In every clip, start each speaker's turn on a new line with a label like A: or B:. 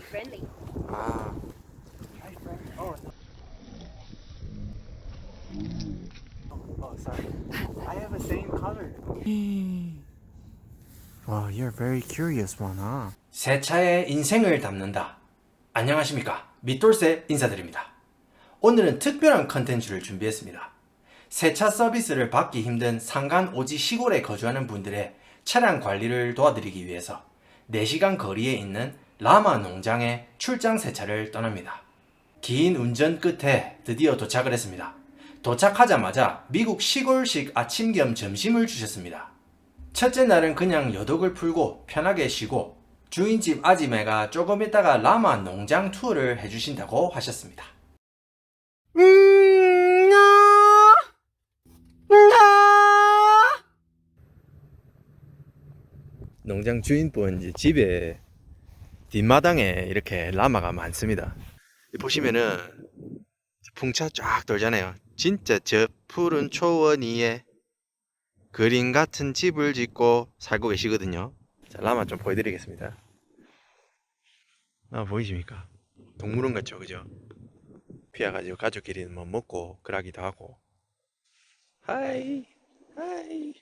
A: friendly.
B: 아.
C: Hi, friend. Oh, sorry. I have the same color.
B: Wow, you're very curious one, huh?
D: 세차의 인생을 담는다. 안녕하십니까, 밋돌세 인사드립니다. 오늘은 특별한 컨텐츠를 준비했습니다. 세차 서비스를 받기 힘든 산간오지 시골에 거주하는 분들의 차량 관리를 도와드리기 위해서 4시간 거리에 있는 라마농장에 출장세차를 떠납니다. 긴 운전 끝에 드디어 도착을 했습니다. 도착하자마자 미국 시골식 아침 겸 점심을 주셨습니다. 첫째 날은 그냥 여독을 풀고 편하게 쉬고 주인집 아지매가 조금 있다가 라마농장 투어를 해주신다고 하셨습니다. 농장 주인분 이제 집에 뒷마당에 이렇게 라마가 많습니다. 보시면은 풍차 쫙 돌잖아요. 진짜 저 푸른 초원 위에 그림 같은 집을 짓고 살고 계시거든요. 자, 라마 좀 보여드리겠습니다. 아, 보이십니까? 동물원 같죠, 그죠? 피해가지고 가족끼리는 뭐 먹고 그러기도 하고. 하이, 하이.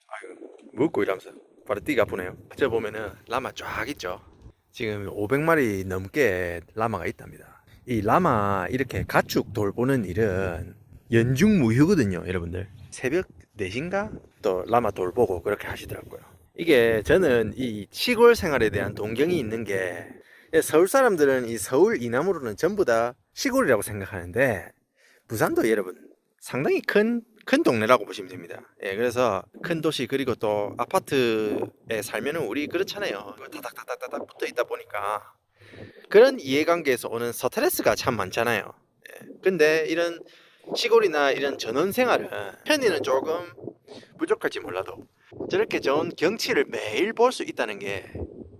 D: 아이고, 먹고 이러면서 바로 뛰가 아프네요. 저 보면은 라마 쫙 있죠. 지금 500마리 넘게 라마가 있답니다. 이 라마 이렇게 가축 돌보는 일은 연중무휴거든요, 여러분들. 새벽 4시인가? 또 라마 돌보고 그렇게 하시더라고요. 이게 저는 이 시골 생활에 대한 동경이 있는 게, 서울 사람들은 이 서울 이남으로는 전부 다 시골이라고 생각하는데, 부산도 여러분 상당히 큰 동네라고 보시면 됩니다. 예, 그래서 큰 도시 그리고 또 아파트에 살면은 우리 그렇잖아요. 다닥다닥다닥 붙어 있다 보니까 그런 이해관계에서 오는 스트레스가 참 많잖아요. 예, 근데 이런 시골이나 이런 전원 생활은 편의는 조금 부족할지 몰라도 저렇게 좋은 경치를 매일 볼 수 있다는 게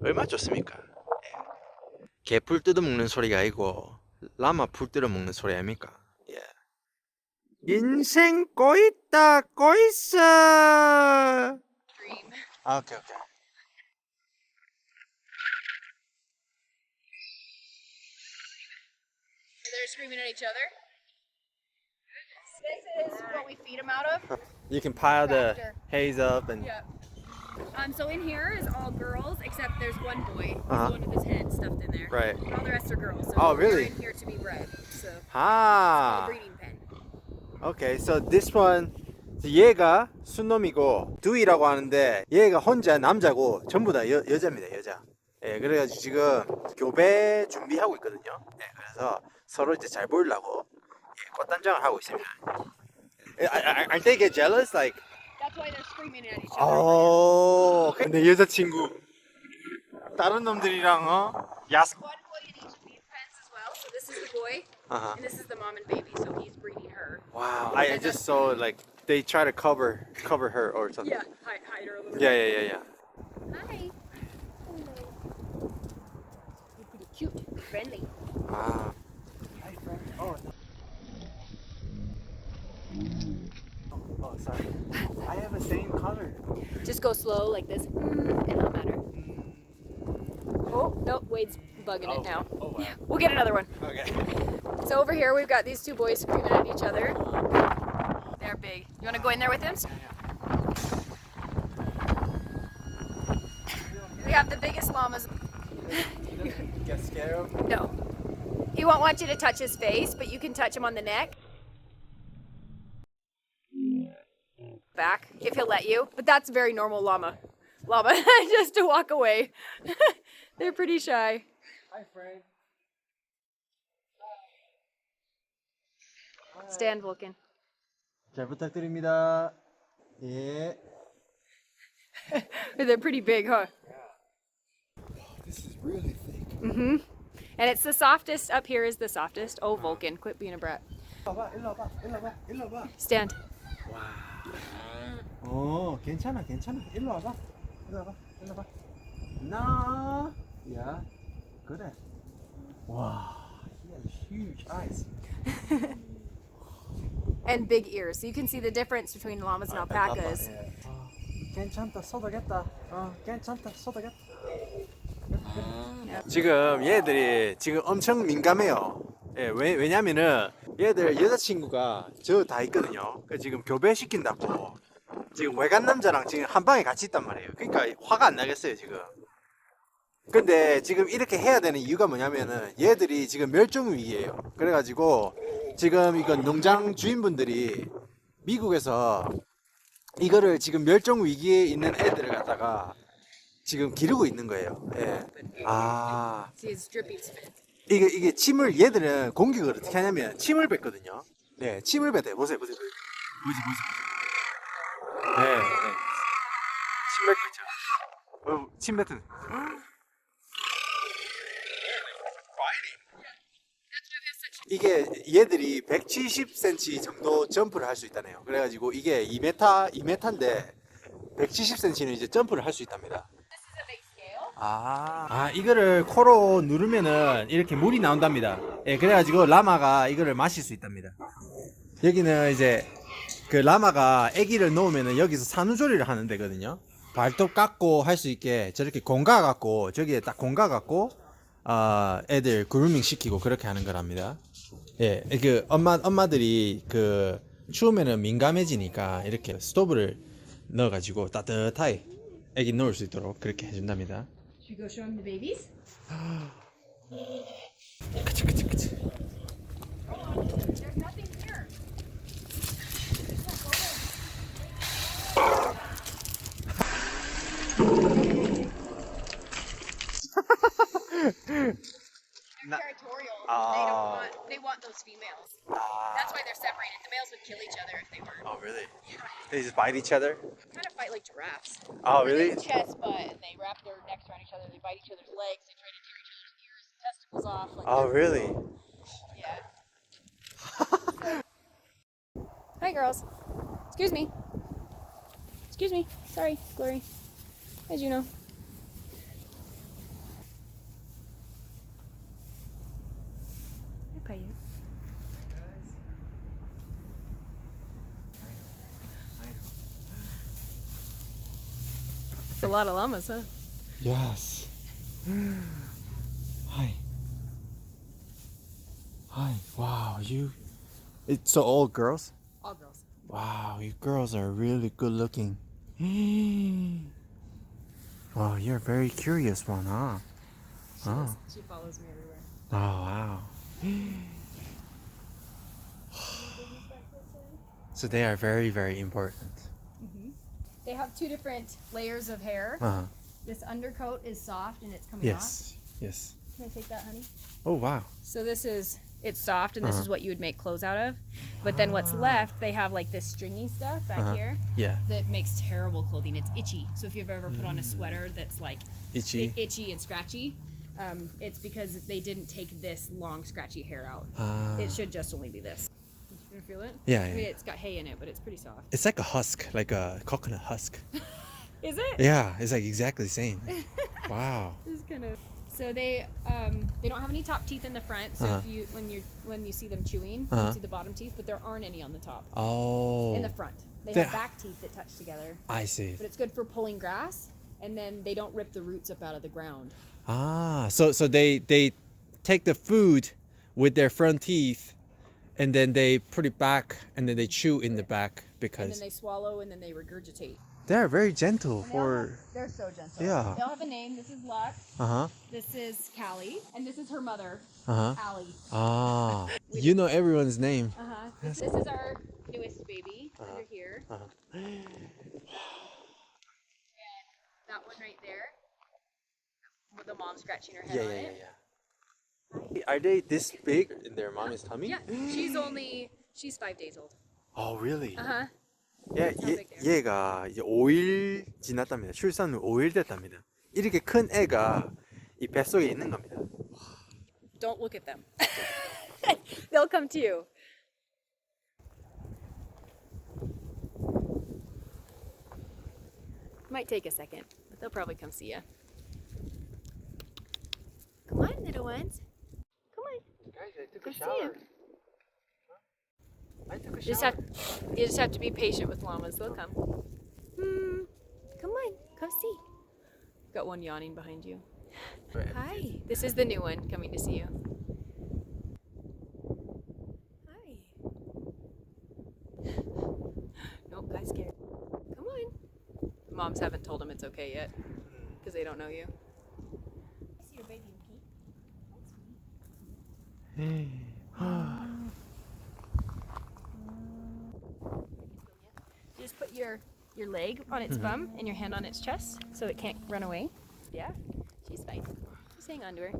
D: 얼마나 좋습니까? 예. 개풀 뜯어먹는 소리가 아니고 라마 풀 뜯어먹는 소리 아닙니까? 예. 인생 꼬있다 꼬있어.
A: Dream.
B: 아, 오케이.
A: They're screaming at each other. This is what we feed them out of.
B: You can pile the haze up and
A: Yeah. So in here is all girls except there's one boy. He's
B: Uh-huh.
A: the one with his head stuffed in there.
B: Right.
A: But all the rest are girls. So
B: Oh,
A: they're
B: really?
A: in here to be bred. So
B: 아.
A: breeding pen.
B: Okay, so this one, 얘가 순놈이고 두이라고 하는데 얘가 혼자 남자고 전부 다 여자입니다, 여자. 예, 그래가지고 지금 교배 준비하고 있거든요. 예, 그래서 서로 이제 잘 보이려고 꽃단장을 하고 있습니다. Aren't they get jealous? Like,
A: That's why they're screaming at each other.
B: 어, 내 여자친구 다른 놈들이랑 야스.
A: One boy in each of these pens as well. So this is the boy,
B: Uh-huh.
A: and this is the mom and baby. So he's breeding her.
B: Wow, I just saw like they try to cover her or something.
A: Yeah, hide her a little.
B: Yeah.
A: Hi. You're pretty cute, friendly.
B: 아,
C: Hi, friend. Oh, sorry. I have the same color.
A: Just go slow like this. It don't matter. Oh, no, Wade's bugging it now.
C: Oh, wow.
A: We'll get another one.
B: okay.
A: So over here we've got these two boys screaming at each other. They're big. You want to go in there with him? We have the biggest llamas.
B: Get scared of him?
A: No. He won't want you to touch his face, but you can touch him on the neck. Back, if he'll let you. But that's very normal llama. Just to walk away. They're pretty shy.
C: Hi, friend.
A: Stand, Vulcan.
B: 잘 부탁드립니다. 예.
A: They're pretty big, huh?
C: This is really thick.
A: Mm-hmm. And it's the softest. Up here is the softest. Oh, Vulcan, quit being a brat.
C: 일로 와봐.
A: Stand.
B: 괜찮아. 일로 와봐. 나. 야, 그래. 와, he has huge eyes.
A: And big ears. So you can see the difference between llamas and alpacas.
B: 괜찮다, 쏟아겠다. 괜찮다, 쏟아겠다. 지금 얘들이 지금 엄청 민감해요. 예, 왜냐면은 얘들 여자친구가 저 다 있거든요. 지금 교배시킨다고 지금 외간 남자랑 지금 한 방에 같이 있단 말이에요. 그러니까 화가 안 나겠어요 지금. 근데 지금 이렇게 해야 되는 이유가 뭐냐면은 얘들이 지금 멸종 위기예요. 그래가지고 지금 이건 농장 주인분들이 미국에서 이거를 지금 멸종 위기에 있는 애들을 갖다가 지금 기르고 있는 거예요. 예. 아.
A: See his dripping spit.
B: 이게 침을 얘들은 공격을 어떻게 하냐면 침을 뱉거든요. 네, 침을 뱉어요. 보세요. 보지. 네, 네. 침 뱉고 있죠. 침 뱉은. 이게 얘들이 170cm 정도 점프를 할 수 있다네요. 그래가지고 이게 2m인데 170cm는 이제 점프를 할 수 있답니다. 이거를 코로 누르면은 이렇게 물이 나온답니다. 예, 그래가지고 라마가 이거를 마실 수 있답니다. 여기는 이제 그 라마가 아기를 놓으면은 여기서 산후조리를 하는 데거든요. 발톱 깎고 할 수 있게 저렇게 공가 갖고 저기에 딱 공가 갖고 애들 그루밍 시키고 그렇게 하는 거랍니다. 예, 그 엄마들이 그 추우면은 민감해지니까 이렇게 스토브를 넣어가지고 따뜻하게 애기 놓을 수 있도록 그렇게 해준답니다.
A: Should we go show him the babies?
B: 그치.
A: There's nothing here. They're territorial. They want those females. That's why they're separated. The males would kill each other if they weren't.
B: Oh, really? They just bite each other?
A: Kind of fight like giraffes.
B: Oh, really?
A: They chest butt and they wrap their necks around each other. They bite each other's legs. They try to tear each other's ears and testicles off. Like
B: Oh, really?
A: Yeah. Hi, girls. Excuse me. Excuse me. Sorry, Glory. Hi, Juno. Hi, you. It's a lot of llamas, huh?
B: Yes. Hi. Wow, it's so all girls?
A: All girls.
B: Wow, you girls are really good looking. Wow, you're a very curious one, huh? Oh.
A: She follows me everywhere.
B: Oh, wow. So they are very, very important.
A: They have two different layers of hair.
B: Uh-huh.
A: This undercoat is soft and it's coming off.
B: Yes.
A: Can I take that, honey?
B: Oh, wow.
A: So it's soft and this is what you would make clothes out of. But then what's left, they have like this stringy stuff back here
B: Yeah.
A: that makes terrible clothing. It's itchy. So if you've ever put on a sweater that's like
B: Itchy.
A: itchy and scratchy, it's because they didn't take this long scratchy hair out. It should just only be this. You gonna feel it?
B: Yeah,
A: I mean,
B: yeah.
A: it's got hay in it, but it's pretty soft.
B: It's like a husk, like a coconut husk.
A: Is it?
B: Yeah, it's like exactly the same. Wow.
A: It's kind of. So they don't have any top teeth in the front. So if you when you see them chewing, you see the bottom teeth, but there aren't any on the top.
B: Oh.
A: In the front, they
B: They-
A: have back teeth that touch together.
B: I see.
A: But it's good for pulling grass, and then they don't rip the roots up out of the ground.
B: So they take the food with their front teeth, and then they put it back, and then they chew in the back
A: And then
B: because
A: they swallow, and then they regurgitate.
B: they are very gentle
A: And
B: for.
A: they're so gentle.
B: Yeah.
A: They all have a name. This is Luck. This is Callie, and this is her mother, Allie.
B: You know everyone's name.
A: This is our newest baby under here. And that one right there, with the mom scratching her head on it.
B: Are they this big in their mommy's tummy?
A: Yeah, she's 5 days old.
B: Oh, really?
A: That's how big they are.
B: 얘가 이제 5일 지났답니다. 출산 후 5일 됐답니다. 이렇게 큰 애가 이 뱃속에 있는 겁니다.
A: Don't look at them. They'll come to you. Might take a second, but they'll probably come see you. Come on, little ones. Come on.
B: Guys, I took
A: Go see 'em.
B: I took a
A: You just have to be patient with llamas. They'll come. Come on, come see. Got one yawning behind you. Hi. This is the new one coming to see you. Hi. Nope, guy's scared. Come on. Moms haven't told him it's okay yet because they don't know you. I see your baby in pink. Just put your leg on its bum and your hand on its chest so it can't run away. Yeah, she's fine. Just hang on to her.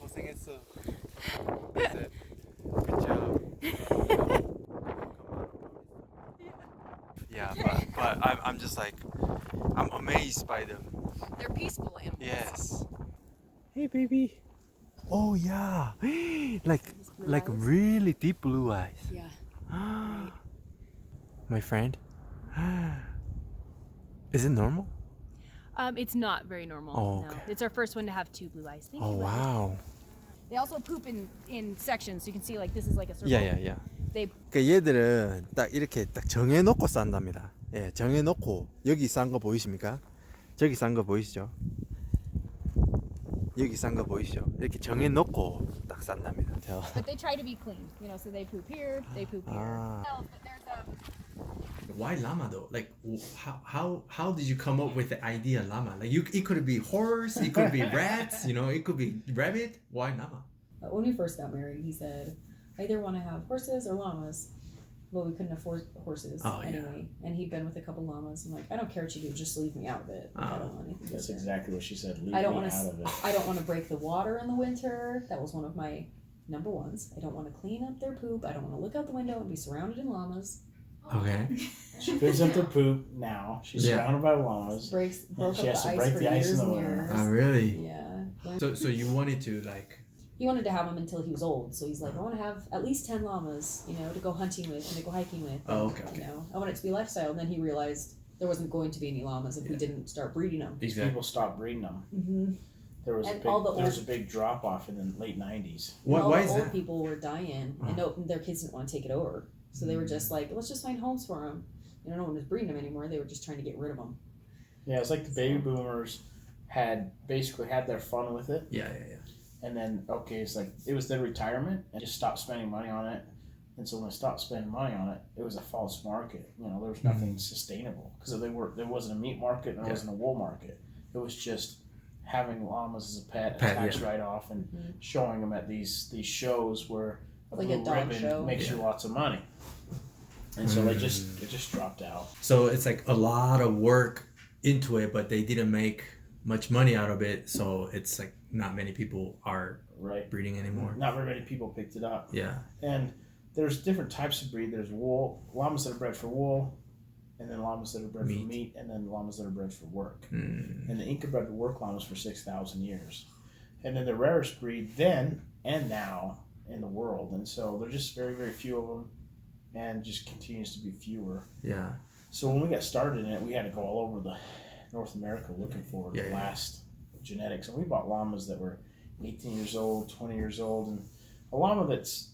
B: 고생했어. Good job. Yeah, but I'm just like I'm amazed by them.
A: They're peaceful animals.
B: Yes. Hey, baby. Oh yeah, like really deep blue eyes.
A: Yeah.
B: My friend. Is it normal?
A: It's not very normal.
B: Oh,
A: No.
B: okay.
A: It's our first one to have two blue eyes. Thank
B: Oh
A: you. buddy.
B: wow.
A: They also poop in sections, so you can see like this is like a circle.
B: Yeah.
A: They
B: 그 얘들은 딱 이렇게 딱 정해놓고 싼답니다. 예, 정해놓고 여기 싼 거 보이십니까? 저기 싼 거 보이시죠? 여기 싼 거 보이시죠? 이렇게 정해놓고 딱 싼답니다. 자,
A: but they try to be clean, you know. So they poop here, they poop here.
B: Ah.
A: But there's a
D: Why llama though? Like how did you come up with the idea llama? Like it could be horse, it could be rats, you know, it could be rabbit. Why llama?
E: When we first got married, he said, I either want to have horses or llamas. Well, we couldn't afford horses
D: Oh, yeah.
E: anyway. And he'd been with a couple llamas. I'm like, I don't care what you do, just leave me out of it. Like, I don't want anything to
C: That's
E: do with it.
C: exactly what she said. Leave
E: I don't
C: me
E: want
C: out of it.
E: I don't want to break the water in the winter. That was one of my number ones. I don't want to clean up their poop. I don't want to look out the window and be surrounded in llamas.
D: Okay.
C: She picks up their poop now. She's
D: Yeah.
C: surrounded by llamas.
E: Broke
C: She
E: up
C: has
E: the
C: to
E: ice
C: break
E: for
C: the ice in
E: years
C: the
E: and
C: winter.
E: years.
D: Really?
E: Yeah.
D: So you wanted to like
E: He wanted to have them until he was old, so he's like, I want to have at least 10 llamas, you know, to go hunting with and to go hiking with.
D: Oh,
E: and,
D: okay.
E: You know, I want it to be a lifestyle. And then he realized there wasn't going to be any llamas if we didn't start breeding them.
C: These people stopped breeding them.
E: Mm-hmm.
C: There was
E: And
C: a
E: all the
C: big, a big drop off in the late 90s.
E: All
D: why
E: the
D: is
E: old
D: that?
E: people were dying, and their kids didn't want to take it over. So they were just like, let's just find homes for them. You know, no one was breeding them anymore. They were just trying to get rid of them.
C: Yeah, it's like the baby boomers had basically had their fun with it.
D: Yeah.
C: And then, okay, it's like it was their retirement and just stopped spending money on it. And so when they stopped spending money on it, it was a false market. You know, there was nothing sustainable because there wasn't a meat market and there wasn't a wool market. It was just having llamas as a pet, tax write-off, and showing them at these shows where a
E: Like
C: blue
E: a dog
C: ribbon
E: show.
C: makes you lots of money. And so it just dropped out.
D: So it's like a lot of work into it, but they didn't make much money out of it. So it's like not many people are
C: Right.
D: breeding anymore.
C: Not very many people picked it up.
D: Yeah.
C: And there's different types of breed. There's wool, llamas that are bred for wool, and then llamas that are bred for meat, and then llamas that are bred for work. And the Inca bred work llamas for 6,000 years. And then the rarest breed then and now in the world. And so there's just very, very few of them, and just continues to be fewer.
D: Yeah.
C: So when we got started in it, we had to go all over the North America looking for the
D: Yeah.
C: last genetics. And we bought llamas that were 18 years old, 20 years old, and a llama that's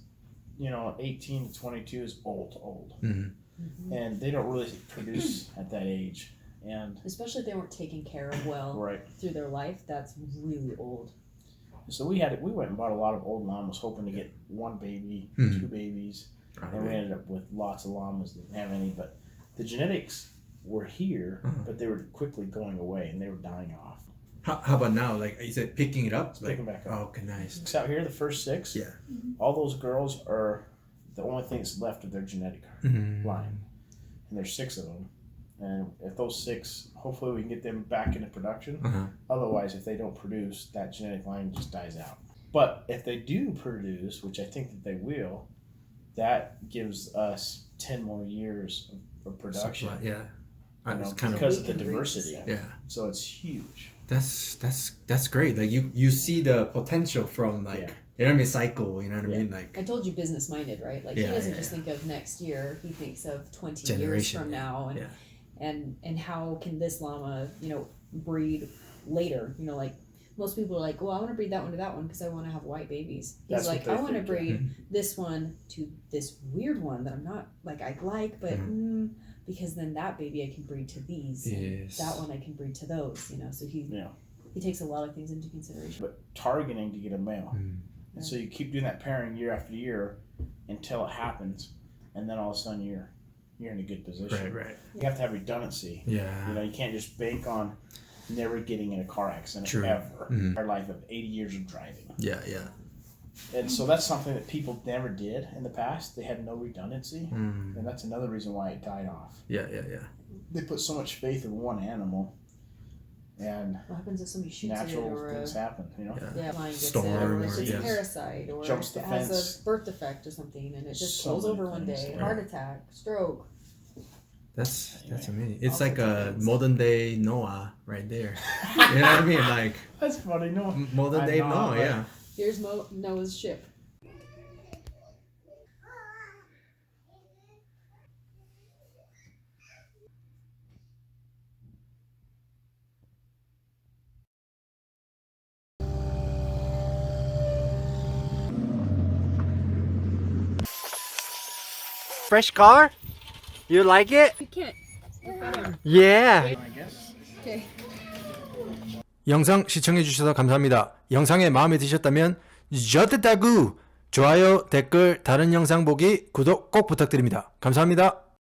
C: 18 to 22 is old, and they don't really produce at that age. And
E: Especially if they weren't taken care of well
C: right,
E: through their life, that's really old.
C: so we went and bought a lot of old llamas, hoping to get one baby, two babies, and we ended up with lots of llamas that didn't have any. But the genetics were here, but they were quickly going away, and they were dying off.
D: How about now? Like, is it picking it up?
C: It's picking back up.
D: Oh, okay, nice.
C: Six out here, the first six.
D: Yeah.
C: All those girls are the only things left of their genetic line, and there's 6 of them. And if those 6, hopefully we can get them back into production. Otherwise, if they don't produce, that genetic line just dies out. But if they do produce, which I think that they will, that gives us 10 more years of production.
D: Yeah.
C: It's
D: kind
C: because
E: We
C: of the
E: can breed
C: diversity.
E: this,
D: Yeah.
C: So it's huge.
D: That's great. Like you see the potential from like you know what I mean, cycle, you know what I mean? Like
E: I told you business minded, right? Like he doesn't just think of next year, he thinks of 20 years
D: Generation,
E: from now and how can this llama, breed later, like most people are like, well, I want to breed that one to that one because I want to have white babies. He's
C: That's what
E: like,
C: they
E: I want to
C: think, yeah.
E: breed this one to this weird one that I'm not like, but because then that baby I can breed to these. And
B: Yes.
E: that one I can breed to those. You know, so he takes a lot of things into consideration.
C: But targeting to get a male. And so you keep doing that pairing year after year until it happens, and then all of a sudden you're in a good position.
B: Right.
C: You have to have redundancy.
B: Yeah.
C: You know, you can't just bank on never getting in a car accident
B: True.
C: ever. Our life of 80 years of driving.
B: Yeah.
C: And so that's something that people never did in the past. They had no redundancy, and that's another reason why it died off.
B: Yeah.
C: They put so much faith in one animal, and
E: What happens if somebody shoots it
C: natural
E: or
C: things happen, you know?
E: flying gets
B: Storm
E: it, or
B: or-
E: if it's
B: yes.
E: a parasite, or
C: Jumps
E: if
C: the
E: it has
C: fence.
E: a birth defect or something, and it just
C: So
E: falls
C: many
E: over one
C: things,
E: day,
C: yeah.
E: heart attack, stroke.
B: That's
C: Anyway.
B: amazing. It's
E: All
B: like
E: sorts of
B: a
E: things.
B: modern day Noah right there. You know what I mean? Like
C: That's funny, no?
B: modern day
C: I know,
B: Noah.
C: but-
B: Yeah.
E: Here's Noah's ship.
B: Fresh car? You like it?
A: You can't.
B: Yeah.
C: I guess.
A: Okay.
B: 영상 시청해 주셔서 감사합니다. 영상이 마음에 드셨다면 좋댓다구, 좋아요, 댓글, 다른 영상 보기, 구독 꼭 부탁드립니다. 감사합니다.